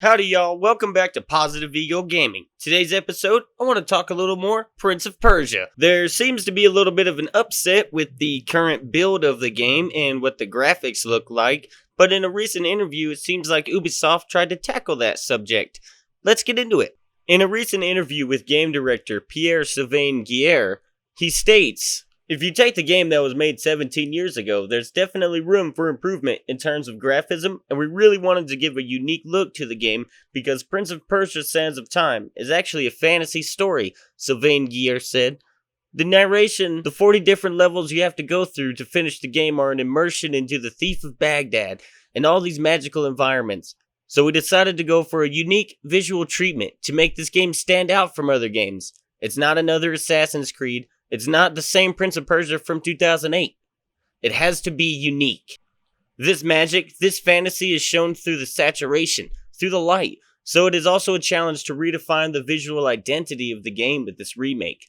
Howdy y'all, welcome back to Positive Ego Gaming. Today's episode, I want to talk a little more Prince of Persia. There seems to be a little bit of an upset with the current build of the game and what the graphics look like, but in a recent interview it seems like Ubisoft tried to tackle that subject. Let's get into it. In a recent interview with game director Pierre-Sylvain Guerre, he states, "If you take the game that was made 17 years ago, there's definitely room for improvement in terms of graphism, and we really wanted to give a unique look to the game because Prince of Persia Sands of Time is actually a fantasy story," Sylvain Guerre said. "The narration, the 40 different levels you have to go through to finish the game are an immersion into the Thief of Baghdad and all these magical environments. So we decided to go for a unique visual treatment to make this game stand out from other games. It's not another Assassin's Creed. It's not the same Prince of Persia from 2008. It has to be unique. This magic, this fantasy is shown through the saturation, through the light, so it is also a challenge to redefine the visual identity of the game with this remake."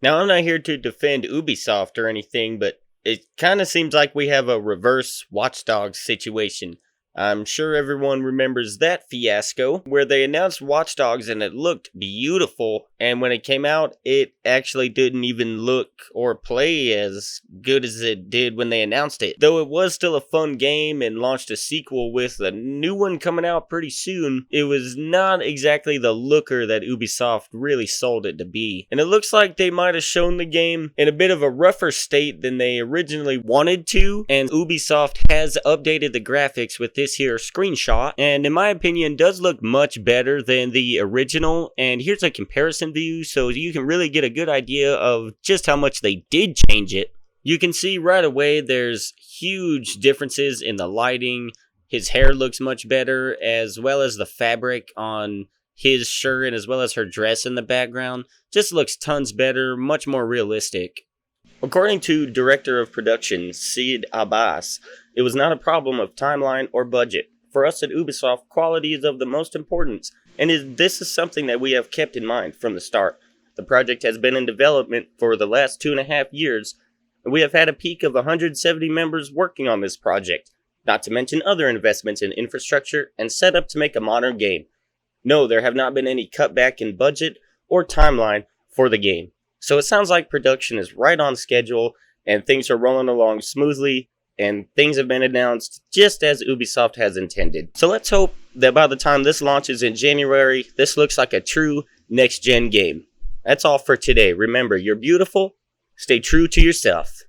Now, I'm not here to defend Ubisoft or anything, but it kind of seems like we have a reverse Watch Dogs situation. I'm sure everyone remembers that fiasco where they announced Watch Dogs and it looked beautiful, and when it came out it actually didn't even look or play as good as it did when they announced it. Though it was still a fun game and launched a sequel with a new one coming out pretty soon, it was not exactly the looker that Ubisoft really sold it to be. And it looks like they might have shown the game in a bit of a rougher state than they originally wanted to, and Ubisoft has updated the graphics with this here screenshot, and in my opinion does look much better than the original. And here's a comparison view so you can really get a good idea of just how much they did change it. You can see right away there's huge differences in the lighting. His hair looks much better, as well as the fabric on his shirt and as well as her dress in the background just looks tons better, much more realistic. According to Director of Production Sid Abbas, it was not a problem of timeline or budget. For us at Ubisoft, quality is of the most importance, and this is something that we have kept in mind from the start. The project has been in development for the last 2.5 years, and we have had a peak of 170 members working on this project, not to mention other investments in infrastructure and setup to make a modern game. No, there have not been any cutback in budget or timeline for the game. So it sounds like production is right on schedule and things are rolling along smoothly and things have been announced just as Ubisoft has intended. So let's hope that by the time this launches in January, this looks like a true next-gen game. That's all for today. Remember, you're beautiful. Stay true to yourself.